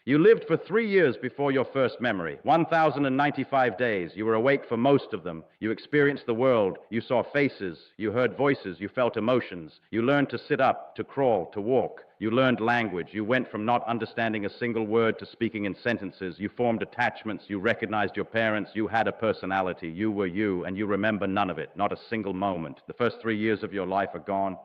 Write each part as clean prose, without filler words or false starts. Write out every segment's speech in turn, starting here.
You lived for 3 years before your first memory, 1,095 days. You were awake for most of them. You experienced the world. You saw faces. You heard voices. You felt emotions. You learned to sit up, to crawl, to walk. You learned language. You went from not understanding a single word to speaking in sentences. You formed attachments. You recognized your parents. You had a personality. You were you, and you remember none of it, not a single moment. The first 3 years of your life are gone,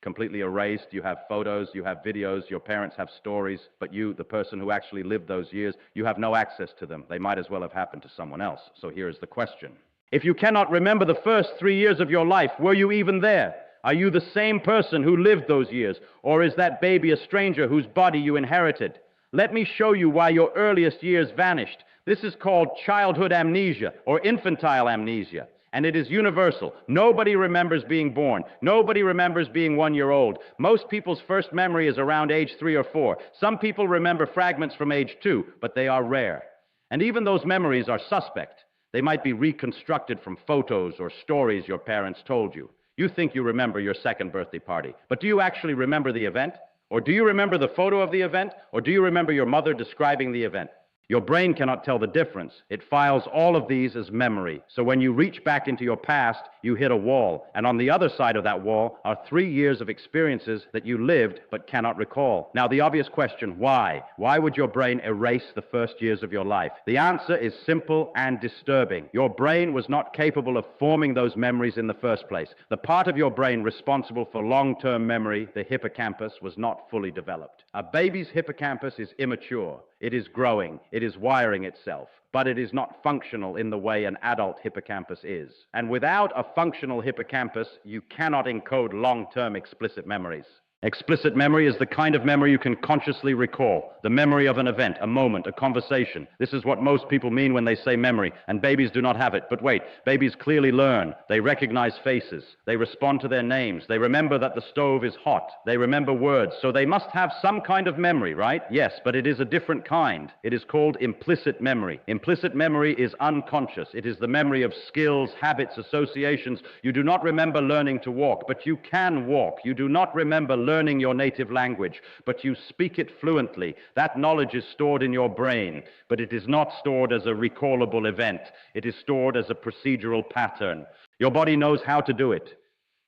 completely erased. You have photos, you have videos, your parents have stories, but you, the person who actually lived those years, you have no access to them. They might as well have happened to someone else. So here is the question. If you cannot remember the first 3 years of your life, were you even there? Are you the same person who lived those years? Or is that baby a stranger whose body you inherited? Let me show you why your earliest years vanished. This is called childhood amnesia or infantile amnesia. And it is universal. Nobody remembers being born. Nobody remembers being 1 year old. Most people's first memory is around age 3 or 4. Some people remember fragments from age 2, but they are rare. And even those memories are suspect. They might be reconstructed from photos or stories your parents told you. You think you remember your second birthday party, but do you actually remember the event? Or do you remember the photo of the event? Or do you remember your mother describing the event? Your brain cannot tell the difference. It files all of these as memory. So when you reach back into your past, you hit a wall. And on the other side of that wall are 3 years of experiences that you lived but cannot recall. Now, the obvious question, why? Why would your brain erase the first years of your life? The answer is simple and disturbing. Your brain was not capable of forming those memories in the first place. The part of your brain responsible for long-term memory, the hippocampus, was not fully developed. A baby's hippocampus is immature. It is growing. It is wiring itself, but it is not functional in the way an adult hippocampus is. And without a functional hippocampus, you cannot encode long-term explicit memories. Explicit memory is the kind of memory you can consciously recall, the memory of an event, a moment, a conversation. This is what most people mean when they say memory, and babies do not have it. But wait, babies clearly learn. They recognize faces. They respond to their names. They remember that the stove is hot. They remember words. So they must have some kind of memory, right? Yes, but it is a different kind. It is called implicit memory. Implicit memory is unconscious. It is the memory of skills, habits, associations. You do not remember learning to walk, but you can walk. You do not remember learning your native language, but you speak it fluently. That knowledge is stored in your brain, but it is not stored as a recallable event. It is stored as a procedural pattern. Your body knows how to do it,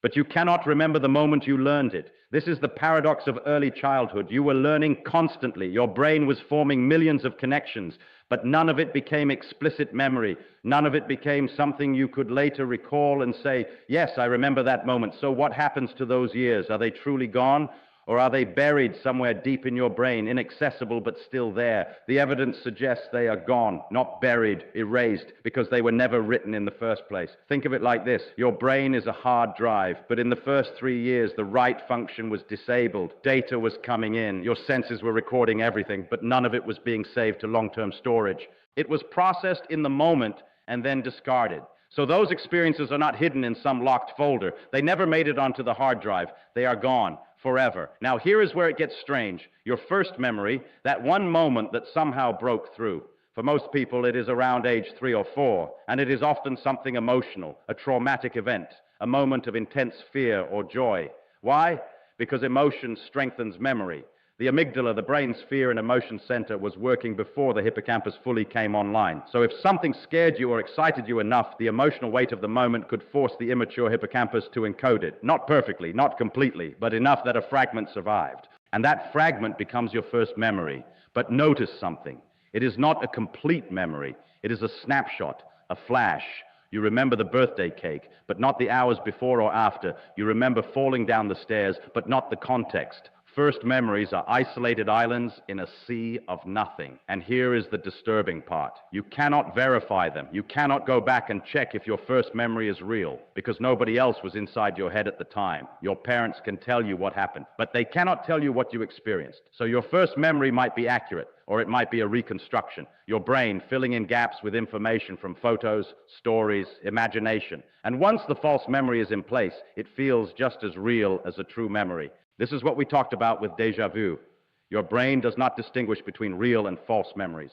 but you cannot remember the moment you learned it. This is the paradox of early childhood. You were learning constantly. Your brain was forming millions of connections, but none of it became explicit memory. None of it became something you could later recall and say, yes, I remember that moment. So what happens to those years? Are they truly gone? Or are they buried somewhere deep in your brain, inaccessible but still there? The evidence suggests they are gone, not buried, erased, because they were never written in the first place. Think of it like this. Your brain is a hard drive, but in the first 3 years, the write function was disabled. Data was coming in. Your senses were recording everything, but none of it was being saved to long-term storage. It was processed in the moment and then discarded. So those experiences are not hidden in some locked folder. They never made it onto the hard drive. They are gone forever. Now, here is where it gets strange. Your first memory, that one moment that somehow broke through. For most people, it is around age 3 or 4, and it is often something emotional, a traumatic event, a moment of intense fear or joy. Why? Because emotion strengthens memory. The amygdala, the brain's fear and emotion center, was working before the hippocampus fully came online. So if something scared you or excited you enough, the emotional weight of the moment could force the immature hippocampus to encode it. Not perfectly, not completely, but enough that a fragment survived. And that fragment becomes your first memory. But notice something. It is not a complete memory. It is a snapshot, a flash. You remember the birthday cake, but not the hours before or after. You remember falling down the stairs, but not the context. First memories are isolated islands in a sea of nothing. And here is the disturbing part. You cannot verify them. You cannot go back and check if your first memory is real, because nobody else was inside your head at the time. Your parents can tell you what happened, but they cannot tell you what you experienced. So your first memory might be accurate, or it might be a reconstruction. Your brain filling in gaps with information from photos, stories, imagination. And once the false memory is in place, it feels just as real as a true memory. This is what we talked about with déjà vu. Your brain does not distinguish between real and false memories.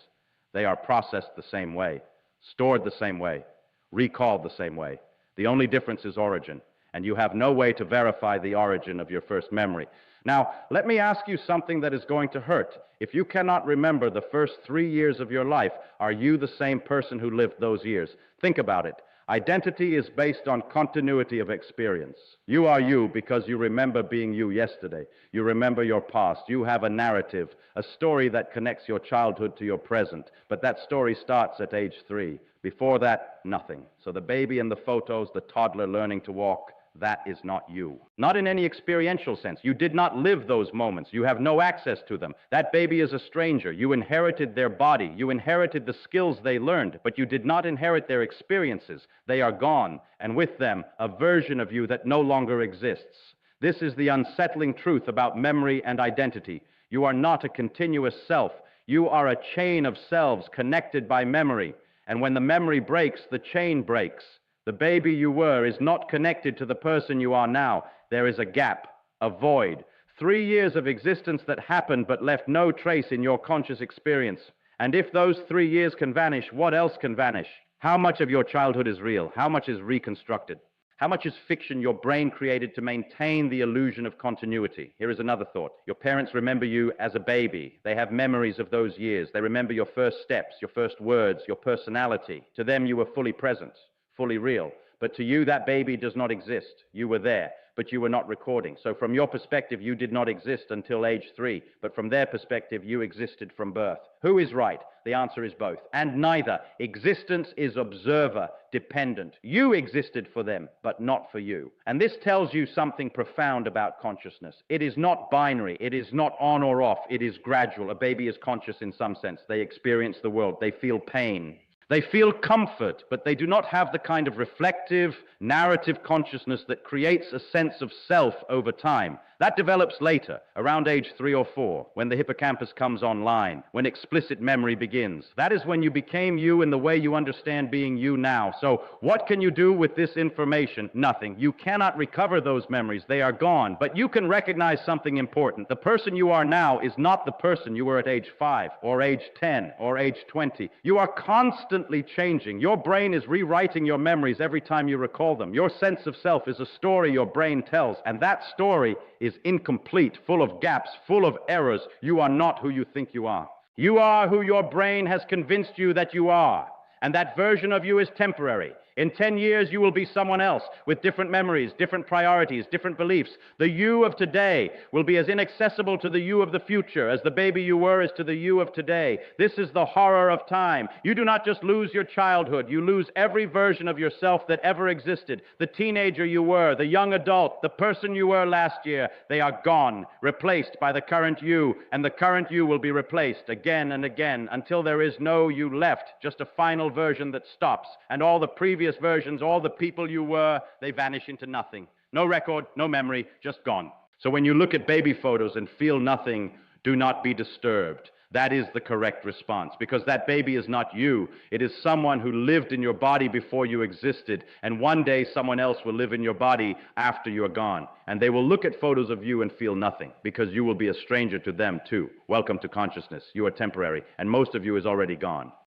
They are processed the same way, stored the same way, recalled the same way. The only difference is origin, and you have no way to verify the origin of your first memory. Now, let me ask you something that is going to hurt. If you cannot remember the first 3 years of your life, are you the same person who lived those years? Think about it. Identity is based on continuity of experience. You are you because you remember being you yesterday. You remember your past. You have a narrative, a story that connects your childhood to your present. But that story starts at age 3. Before that, nothing. So the baby in the photos, the toddler learning to walk, that is not you. Not in any experiential sense. You did not live those moments. You have no access to them. That baby is a stranger. You inherited their body. You inherited the skills they learned, but you did not inherit their experiences. They are gone, and with them, a version of you that no longer exists. This is the unsettling truth about memory and identity. You are not a continuous self. You are a chain of selves connected by memory. And when the memory breaks, the chain breaks. The baby you were is not connected to the person you are now. There is a gap, a void. 3 years of existence that happened but left no trace in your conscious experience. And if those 3 years can vanish, what else can vanish? How much of your childhood is real? How much is reconstructed? How much is fiction your brain created to maintain the illusion of continuity? Here is another thought. Your parents remember you as a baby. They have memories of those years. They remember your first steps, your first words, your personality. To them, you were fully present, fully real. But to you, that baby does not exist. You were there, but you were not recording. So from your perspective, you did not exist until age 3. But from their perspective, you existed from birth. Who is right? The answer is both. And neither. Existence is observer dependent. You existed for them, but not for you. And this tells you something profound about consciousness. It is not binary. It is not on or off. It is gradual. A baby is conscious in some sense. They experience the world. They feel pain. They feel comfort, but they do not have the kind of reflective, narrative consciousness that creates a sense of self over time. That develops later, around age 3 or 4, when the hippocampus comes online, when explicit memory begins. That is when you became you in the way you understand being you now. So what can you do with this information? Nothing. You cannot recover those memories. They are gone. But you can recognize something important. The person you are now is not the person you were at age 5, or age 10, or age 20. You are constantly changing. Your brain is rewriting your memories every time you recall them. Your sense of self is a story your brain tells, and that story is incomplete, full of gaps, full of errors. You are not who you think you are. You are who your brain has convinced you that you are, and that version of you is temporary. In 10 years, you will be someone else with different memories, different priorities, different beliefs. The you of today will be as inaccessible to the you of the future as the baby you were is to the you of today. This is the horror of time. You do not just lose your childhood. You lose every version of yourself that ever existed. The teenager you were, the young adult, the person you were last year, they are gone, replaced by the current you, and the current you will be replaced again and again until there is no you left, just a final version that stops, and all the previous versions, all the people you were, they vanish into nothing. No record, no memory, just gone. So when you look at baby photos and feel nothing, do not be disturbed. That is the correct response, because that baby is not you. It is someone who lived in your body before you existed, and one day someone else will live in your body after you are gone. And they will look at photos of you and feel nothing, because you will be a stranger to them too. Welcome to consciousness. You are temporary, and most of you is already gone.